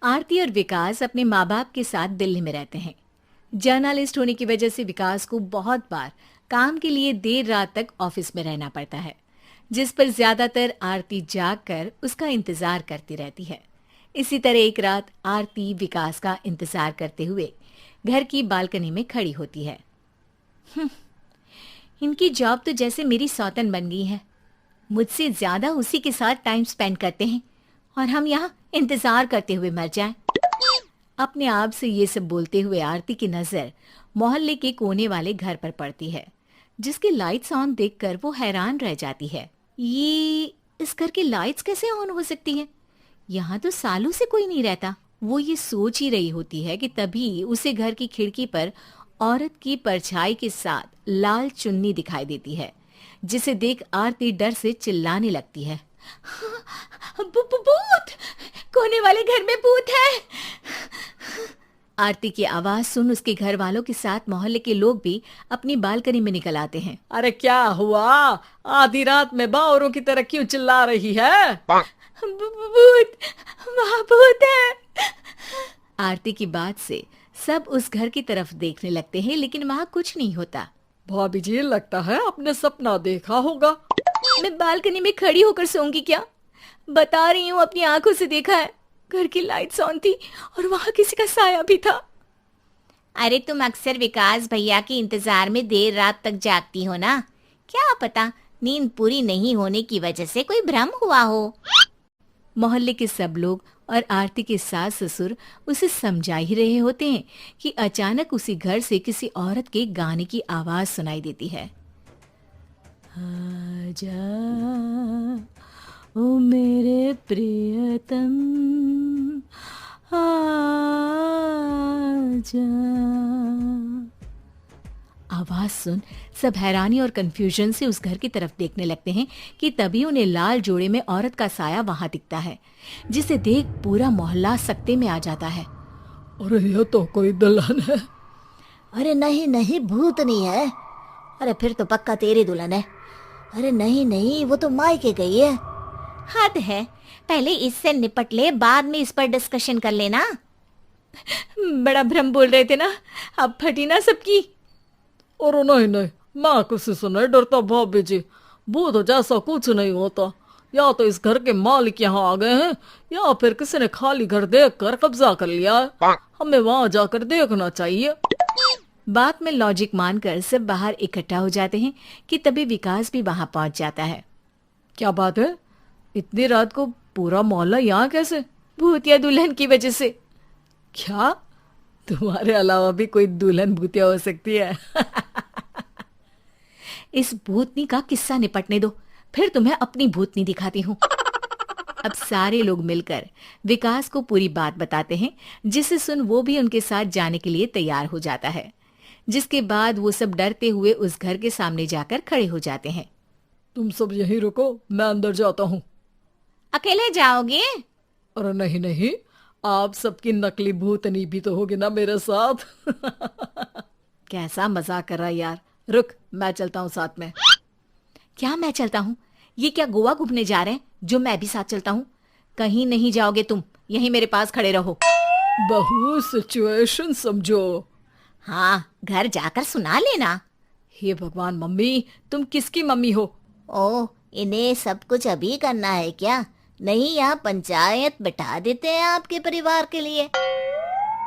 आरती और विकास अपने माँ बाप के साथ दिल्ली में रहते हैं। जर्नलिस्ट होने की वजह से विकास को बहुत बार काम के लिए देर रात तक ऑफिस में रहना पड़ता है, जिस पर ज्यादातर आरती जाग कर उसका इंतजार करती रहती है। इसी तरह एक रात आरती विकास का इंतजार करते हुए घर की बालकनी में खड़ी होती है। इनकी जॉब तो जैसे मेरी सौतन बन गई है। मुझसे ज्यादा उसी के साथ टाइम स्पेंड करते हैं और हम यहाँ इंतजार करते हुए मर जाएं। अपने आप से ये सब बोलते हुए आरती की नजर मोहल्ले के कोने वाले घर पर पड़ती है, जिसकी लाइट्स ऑन देखकर वो हैरान रह जाती है। ये इस घर की लाइट्स कैसे ऑन हो सकती हैं? यहाँ तो सालों से कोई नहीं रहता। वो ये सोच ही रही होती है कि तभी उसे घर की खिड़की पर औरत की परछाई के साथ लाल चुन्नी दिखाई देती है, जिसे देख आरती डर से चिल्लाने लगती है। भूत! कोने वाले घर में भूत है! आरती की आवाज सुन उसके घर वालों के साथ मोहल्ले के लोग भी अपनी बालकनी में निकल आते हैं। अरे क्या हुआ? आधी रात में बावरों की तरह क्यों चिल्ला रही है? भूत! वहाँ भूत है! आरती की बात से सब उस घर की तरफ देखने लगते हैं, लेकिन वहाँ कुछ नहीं होता। भाभी जी, लगता है आपने सपना देखा होगा। मैं बालकनी में खड़ी होकर सोऊंगी क्या? बता रही हूँ, अपनी आंखों से देखा है। घर की लाइट्स ऑन थी और वहाँ किसी का साया भी था। अरे तुम अक्सर विकास भैया के इंतजार में देर रात तक जागती हो ना, क्या पता नींद पूरी नहीं होने की वजह से कोई भ्रम हुआ हो। मोहल्ले के सब लोग और आरती के सास ससुर उसे समझा ही रहे होते हैं कि अचानक उसी घर से किसी औरत के गाने की आवाज सुनाई देती है। आजा ओ मेरे प्रियतम आजा। आवाज सुन सब हैरानी और कंफ्यूजन से उस घर की तरफ देखने लगते हैं कि तभी उन्हें लाल जोड़े में औरत का साया वहां दिखता है, जिसे देख पूरा मोहल्ला सकते में आ जाता है। अरे ये तो कोई दुल्हन है। अरे नहीं नहीं, भूत नहीं है। अरे फिर तो पक्का तेरी दुल्हन है। अरे नहीं नहीं, वो तो मायके गई है। हद है, पहले इससे निपट ले, बाद में इस पर डिस्कशन कर लेना। बड़ा भ्रम बोल रहे थे ना, अब फटी ना सबकी। और नहीं नहीं, मैं किसी से नहीं डरता भाभी जी। भूत जैसा कुछ नहीं होता। या तो इस घर के मालिक यहाँ आ गए हैं, या फिर किसी ने खाली घर देख कर कब्जा कर लिया है। हमें वहां जाकर देखना चाहिए। बात में लॉजिक मानकर सब बाहर इकट्ठा हो जाते हैं कि तभी विकास भी वहां पहुंच जाता है। क्या बात है? इतनी रात को पूरा मोहल्ला यहाँ कैसे? भूतिया दुल्हन की वजह से। क्या तुम्हारे अलावा भी कोई दुल्हन भूतिया हो सकती है? इस भूतनी का किस्सा निपटने दो, फिर तुम्हें अपनी भूतनी दिखाती हूँ। अब सारे लोग मिलकर विकास को पूरी बात बताते हैं, जिसे सुन वो भी उनके साथ जाने के लिए तैयार हो जाता है। जिसके बाद वो सब डरते हुए उस घर के सामने जाकर खड़े हो जाते हैं। तुम सब यहीं रुको, मैं अंदर जाता हूँ। अकेले जाओगे? अरे नहीं नहीं, आप सबकी नकली भूतनी भी तो होगी ना मेरे साथ। कैसा मजाक कर रहा है यार। रुक, मैं चलता हूँ साथ में। क्या मैं चलता हूँ? ये क्या गोवा घूमने जा रहे हैं जो मैं भी साथ चलता हूँ? कहीं नहीं जाओगे तुम, यहीं मेरे पास खड़े रहो। बहू, सिचुएशन समझो। हाँ, घर जाकर सुना लेना। हे भगवान, मम्मी तुम किसकी मम्मी हो? ओह, इन्हें सब कुछ अभी करना है क्या? नहीं, यहाँ पंचायत बिठा देते हैं आपके परिवार के लिए।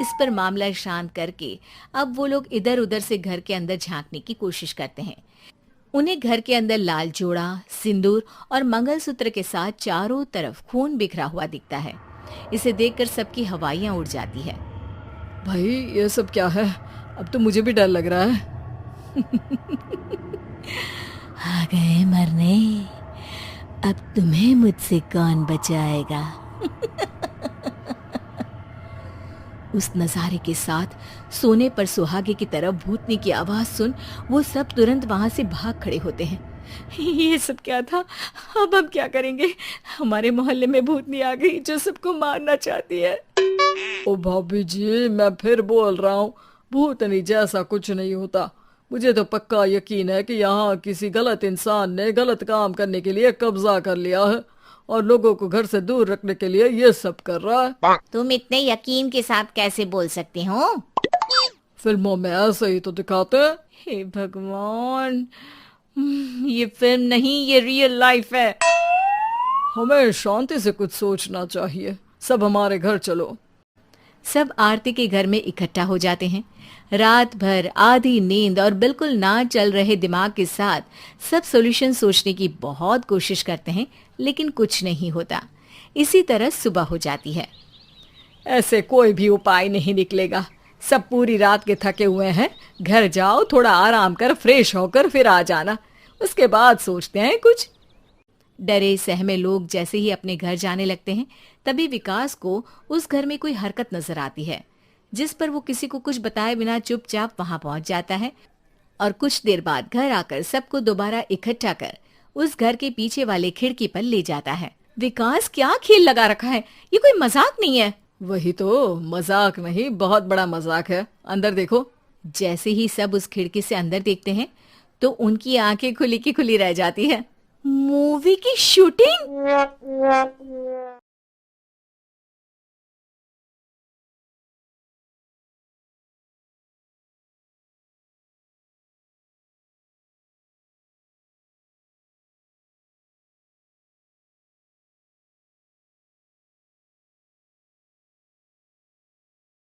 इस पर मामला शांत करके अब वो लोग इधर उधर से घर के अंदर झांकने की कोशिश करते हैं। उन्हें घर के अंदर लाल जोड़ा, सिंदूर और मंगलसूत्र के साथ चारों तरफ खून बिखरा हुआ दिखता है। इसे देखकर सबकी हवाइयां उड़ जाती है। भाई ये सब क्या है? अब तो मुझे भी डर लग रहा है। आ गए मरने, अब तुम्हें मुझसे कौन बचाएगा? उस नजारे के साथ सोने पर सुहागे की तरफ भूतनी की आवाज सुन वो सब तुरंत वहां से भाग खड़े होते हैं। ये सब क्या था? अब हम क्या करेंगे? हमारे मोहल्ले में भूतनी आ गई जो सबको मारना चाहती है। ओ भाभी जी, मैं फिर बोल रहा हूँ, भूतनी जैसा कुछ नहीं होता। मुझे तो पक्का यकीन है कि यहाँ किसी गलत इंसान ने गलत काम करने के लिए कब्जा कर लिया है और लोगों को घर से दूर रखने के लिए ये सब कर रहा है। तुम इतने यकीन के साथ कैसे बोल सकते हो? फिल्मों में ऐसे ही तो दिखाते हैं। हे भगवान, ये फिल्म नहीं, ये रियल लाइफ है। हमें शांति से कुछ सोचना चाहिए। सब हमारे घर चलो। सब आरती के घर में इकट्ठा हो जाते हैं। रात भर आधी नींद और बिल्कुल ना चल रहे दिमाग के साथ सब सॉल्यूशन सोचने की बहुत कोशिश करते हैं, लेकिन कुछ नहीं होता। इसी तरह सुबह हो जाती है। ऐसे कोई भी उपाय नहीं निकलेगा। सब पूरी रात के थके हुए हैं। घर जाओ, थोड़ा आराम कर, फ्रेश होकर फिर आ जाना, उसके बाद सोचते हैं कुछ। डरे सहमे लोग जैसे ही अपने घर जाने लगते हैं, तभी विकास को उस घर में कोई हरकत नजर आती है, जिस पर वो किसी को कुछ बताए बिना चुपचाप वहां पहुंच जाता है और कुछ देर बाद घर आकर सबको दोबारा इकट्ठा कर उस घर के पीछे वाले खिड़की पर ले जाता है। विकास, क्या खेल लगा रखा है? ये कोई मजाक नहीं है। वही तो, मजाक नहीं, बहुत बड़ा मजाक है। अंदर देखो। जैसे ही सब उस खिड़की से अंदर देखते हैं तो उनकी आंखें खुली की खुली रह जाती है। मूवी की शूटिंग!